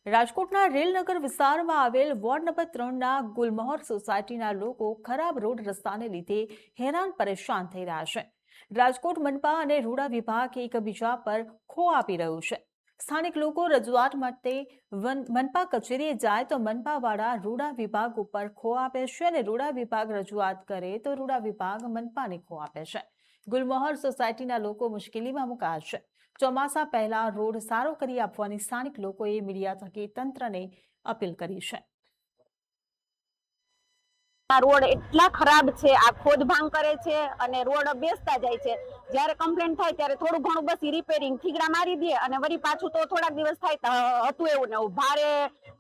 રાજકોટના રેલનગર વિસ્તારમાં આવેલ વોર્ડ નંબર 3ના ગુલમહોર સોસાયટીના લોકો ખરાબ રોડ રસ્તાને લીધે હેરાન પરેશાન થઈ રહ્યા છે। રાજકોટ મનપા અને રૂડા વિભાગ એકબીજા પર ખો આપી રહ્યું છે। સ્થાનિક લોકો રજૂઆત માટે મનપા કચેરીએ જાય તો મનપાવાળા રૂડા વિભાગ ઉપર ખો આપે છે અને રૂડા વિભાગ રજૂઆત કરે તો રૂડા વિભાગ મનપાને ખો આપે છે। ગુલમહોર સોસાયટીના લોકો મુશ્કેલીમાં મુકાયા છે। ચોમાસા પહેલા રોડ સારો કરી આપવાની સ્થાનિક લોકોએ મીડિયા થકી તંત્રને અપીલ કરી છે। રોડ એટલા ખરાબ છે, આ ખોદભાંગ કરે છે અને રોડ બેસતા જાય છે। જ્યારે કમ્પ્લેન્ટ થાય ત્યારે થોડું ઘણું બસ રિપેરિંગ થીગડા મારી દે અને વળી પાછું તો થોડાક દિવસ થાય હતું એવું ને ભારે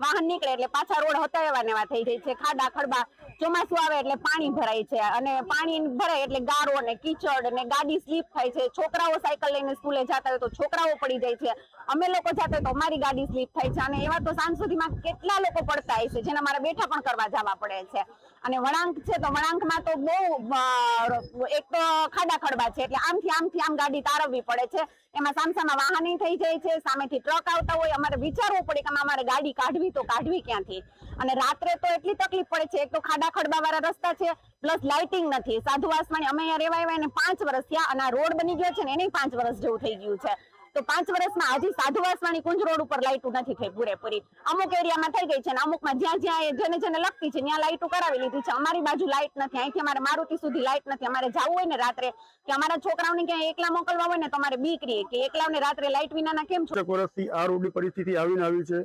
વાહન નીકળે એટલે પાછા રોડ હતા એવા ને એવા થઈ જાય છે। ખાડા ખડબા ચોમાસું આવે એટલે પાણી ભરાય છે અને પાણી ભરાય એટલે ગારો ને કીચડ ને ગાડી સ્લીપ થાય છે। છોકરાઓ સાયકલ લઈને સ્કૂલે જતા હોય તો છોકરાઓ પડી જાય છે, અમે લોકો જતા હોય તો અમારી ગાડી સ્લીપ થાય છે અને એવા તો સાંજ સુધીમાં કેટલા લોકો પડતા હોય છે જેના મારે બેઠા પણ કરવા જવા પડે છે। અને વળાંક છે તો વળાંકમાં તો બહુ એક તો ખાડા ખડબા છે એટલે આમથી આમ ગાડી તારવવી પડે છે। એમાં સામસામા વાહન થઈ જાય છે, સામેથી ટ્રક આવતા હોય, અમારે વિચારવું પડે કે અમારે ગાડી કાઢવી તો કાઢવી ક્યાંથી। અને રાત્રે તો એટલી તકલીફ પડે છે, એક તો ખાડા ખડબા વાળા રસ્તા છે પ્લસ લાઇટિંગ નથી। સાધુ વાસવાણી અમે અહીંયા રેવા આવ્યા એને 5 વર્ષ થયા અને આ રોડ બની ગયો છે ને એને 5 વર્ષ જેવું થઈ ગયું છે। તો 5 વર્ષમાં હજી સાધુ વાસવાણી કુંજ રોડ ઉપર લાઇટો નથી થઈ પૂરેપૂરી। અમુક એરિયામાં થઈ ગઈ છે અને અમુકમાં જ્યાં જેને લગતી છે ત્યાં લાઇટો કરાવી લીધી છે। અમારી બાજુ લાઇટ નથી, અહીંથી અમારે મારુતિ સુધી લાઇટ નથી। અમારે જવું હોય ને રાત્રે કે અમારા છોકરાઓને ક્યાંય એકલા મોકલવા હોય ને તો અમારે બીક રહે કે એકલાઓને રાત્રે લાઇટ વિનાના કેમ છો। વર્ષથી આ રોડની પરિસ્થિતિ આવીને આવી છે।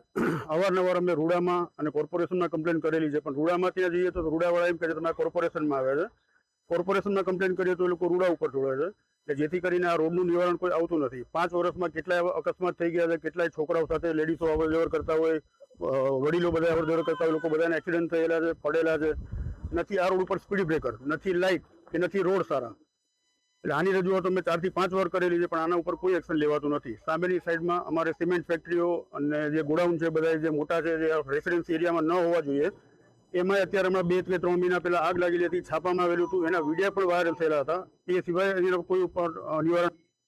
અવારનવાર અમે રૂડામાં અને કોર્પોરેશનમાં કમ્પ્લેન કરેલી છે, પણ રૂડામાં ત્યાં જઈએ તો રૂડાવાળા એમ કહે છે તમે કોર્પોરેશનમાં આવે છે। કોર્પોરેશનમાં કમ્પ્લેન કરીએ તો એ લોકો રૂડા ઉપર છોડે છે, જેથી કરીને આ રોડનું નિવારણ કોઈ આવતું નથી। 5 વર્ષમાં કેટલાય અકસ્માત થઈ ગયા છે, કેટલાય છોકરાઓ સાથે લેડીઝો અવરજવર કરતા હોય, વડીલો બધા અવરજવર કરતા હોય, લોકો બધાને એક્સિડન્ટ થયેલા છે, પડેલા છે। નથી આ રોડ ઉપર સ્પીડ બ્રેકર, નથી લાઇટ કે નથી રોડ સારા। એટલે આની રજૂઆત અમે 4 થી 5 વાર કરેલી છે, પણ આના ઉપર કોઈ એક્શન લેવાતું નથી। સામેની સાઈડમાં અમારે સિમેન્ટ ફેક્ટરીઓ અને જે ગોડાઉન છે બધા જે મોટા છે, જે રેસિડેન્સી એરિયામાં ન હોવા જોઈએ, એમાં અત્યારે હમણાં 2 કે 3 મહિના પહેલા આગ લાગેલી હતી, છાપામાં આવેલું હતું, એના વિડીયો પણ વાયરલ થયેલા હતા। એ સિવાય એના કોઈ ઉપર નિવારણ